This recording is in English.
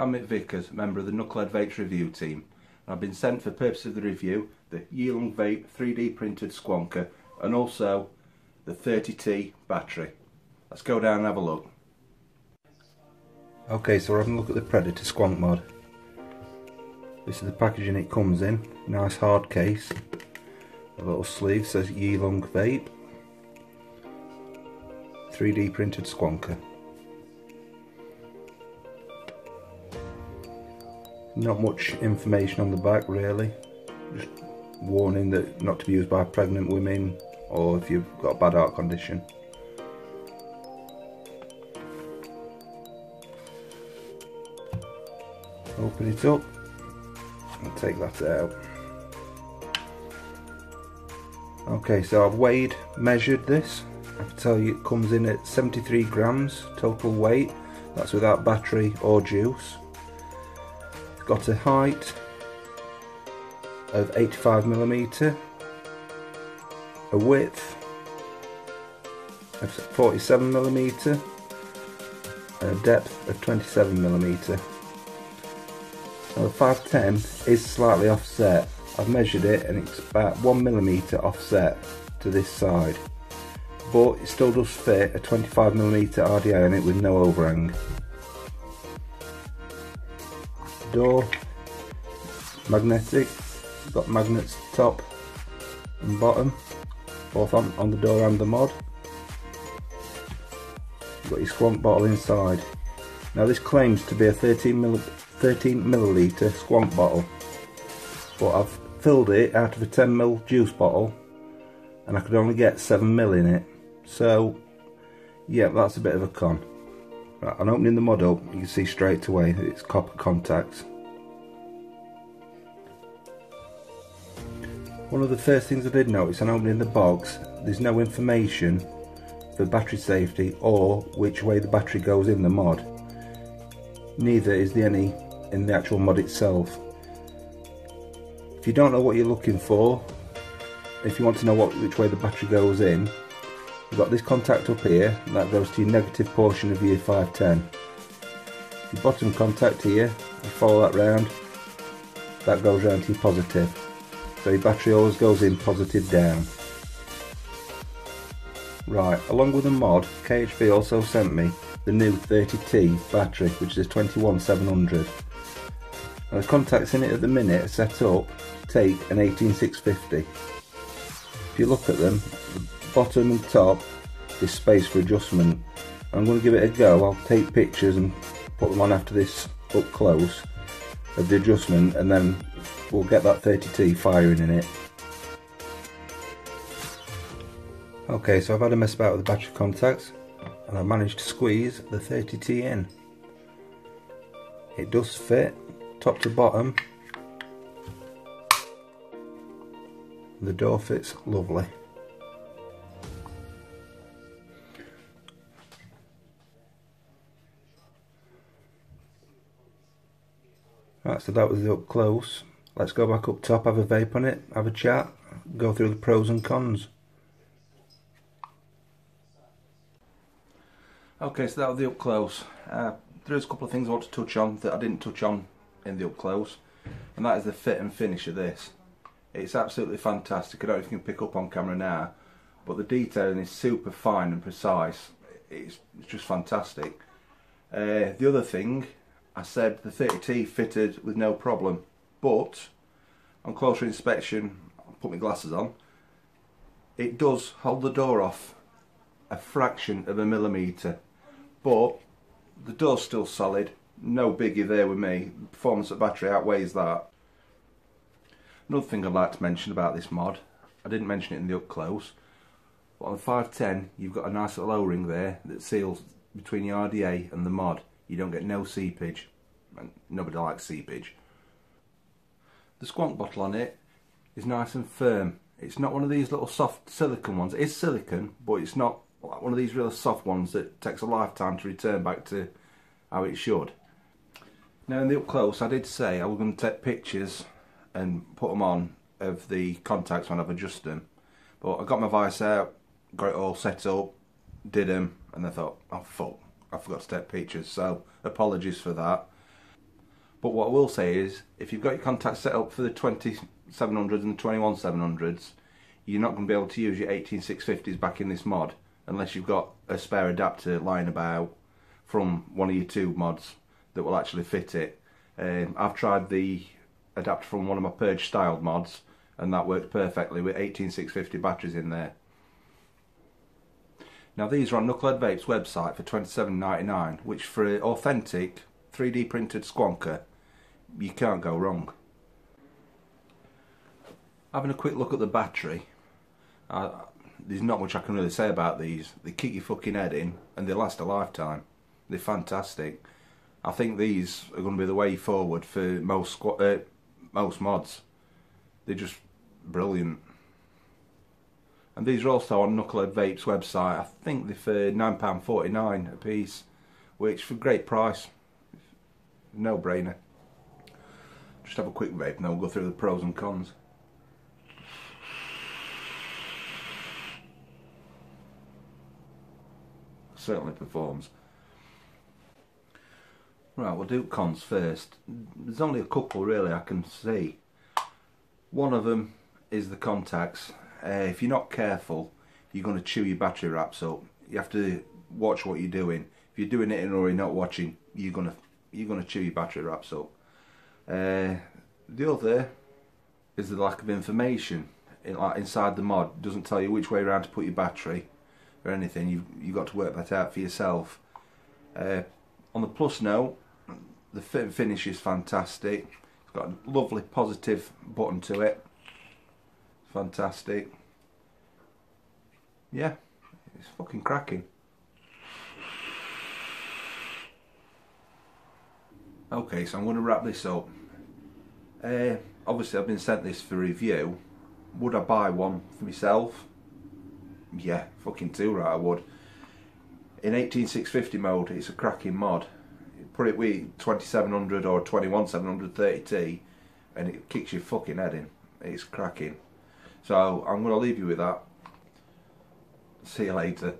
I'm Mick Vickers, member of the Knucklehead Vapes review team. I've been sent for purpose of the review the Vape 3D printed Squonker and also the 30T battery. Let's go down and have a look. Okay, so we're having a look at the Predator Squonk mod. This is the packaging it comes in. Nice hard case. A little sleeve says Vape 3D printed Squonker. Not much information on the back really, just warning that not to be used by pregnant women or if you've got a bad heart condition. Open it up and take that out. Okay, so I've measured this. I can tell you it comes in at 73 grams total weight. That's without battery or juice. Got a height of 85mm, a width of 47mm, and a depth of 27mm. Now the 510 is slightly offset. I've measured it and it's about 1mm offset to this side, but it still does fit a 25mm RDA on it with no overhang. Door, magnetic, got magnets top and bottom, both on the door and the mod. You've got your Squonk bottle inside. Now this claims to be a 13ml Squonk bottle, but I've filled it out of a 10ml juice bottle and I could only get 7ml in it, so yeah, that's a bit of a con. Right, on opening the mod up, you can see straight away that it's copper contacts. One of the first things I did notice on opening the box, there's no information for battery safety or which way the battery goes in the mod. Neither is there any in the actual mod itself. If you don't know what you're looking for, if you want to know which way the battery goes in, you've got this contact up here, and that goes to your negative portion of your 510. Your bottom contact here, you follow that round, that goes round to your positive. So your battery always goes in positive down. Right, along with the mod, KHV also sent me the new 30T battery, which is 21700. Now the contacts in it at the minute are set up to take an 18650. If you look at them, the bottom and top is space for adjustment. I'm going to give it a go. I'll take pictures and put them on after this up close of the adjustment, and then we'll get that 30T firing in it. Okay, so I've had a mess about with the battery contacts and I've managed to squeeze the 30T in. It does fit top to bottom. The door fits lovely. Right, so that was the up close. Let's go back up top, have a vape on it, have a chat, go through the pros and cons. Okay, so that was the up close. There's a couple of things I want to touch on that I didn't touch on in the up close, and that is the fit and finish of this. It's absolutely fantastic. I don't know if you can pick up on camera now, but the detailing is super fine and precise. It's just fantastic. The other thing, I said the 30T fitted with no problem, but on closer inspection, I'll put my glasses on, it does hold the door off a fraction of a millimetre, but the door's still solid, no biggie there with me. The performance of the battery outweighs that. Another thing I'd like to mention about this mod, I didn't mention it in the up close, but on the 510 you've got a nice little O-ring there that seals between your RDA and the mod. You don't get no seepage, and nobody likes seepage. The Squonk bottle on it is nice and firm. It's not one of these little soft silicone ones. It is silicone, but it's not like one of these really soft ones that takes a lifetime to return back to how it should. Now in the up close I did say I was going to take pictures and put them on of the contacts when I've adjusted them, but I got my vice out, got it all set up, did them, and I thought, oh fuck, I forgot to take pictures, so apologies for that. But what I will say is, if you've got your contacts set up for the 20700s and the 21700s, you're not going to be able to use your 18650s back in this mod unless you've got a spare adapter lying about from one of your tube mods that will actually fit it. I've tried the adapter from one of my Purge styled mods, and that worked perfectly with 18650 batteries in there. Now these are on Knucklehead Vape's website for $27.99, which for an authentic 3D printed Squonker, you can't go wrong. Having a quick look at the battery, there's not much I can really say about these. They kick your fucking head in and they last a lifetime. They're fantastic. I think these are going to be the way forward for most mods. They're just brilliant. And these are also on Knucklehead Vape's website. I think they're for £9.49 a piece, which for a great price, no brainer. Just have a quick vape and then we'll go through the pros and cons. Certainly performs. Right, we'll do cons first. There's only a couple really I can see. One of them is the contacts. If you're not careful, you're going to chew your battery wraps up. You have to watch what you're doing. If you're doing it and you're not watching, you're going to chew your battery wraps up. The other is the lack of information. Like inside the mod, it doesn't tell you which way around to put your battery or anything. You've got to work that out for yourself. On the plus note, the fit and finish is fantastic. It's got a lovely positive button to it. Fantastic. Yeah, it's fucking cracking. Okay, so I'm going to wrap this up. Obviously I've been sent this for review. Would I buy one for myself? Yeah, fucking too right I would. In 18650 mode, it's a cracking mod. Put it with 2700 or 21700 30T and it kicks your fucking head in. It's cracking. So I'm going to leave you with that. See you later.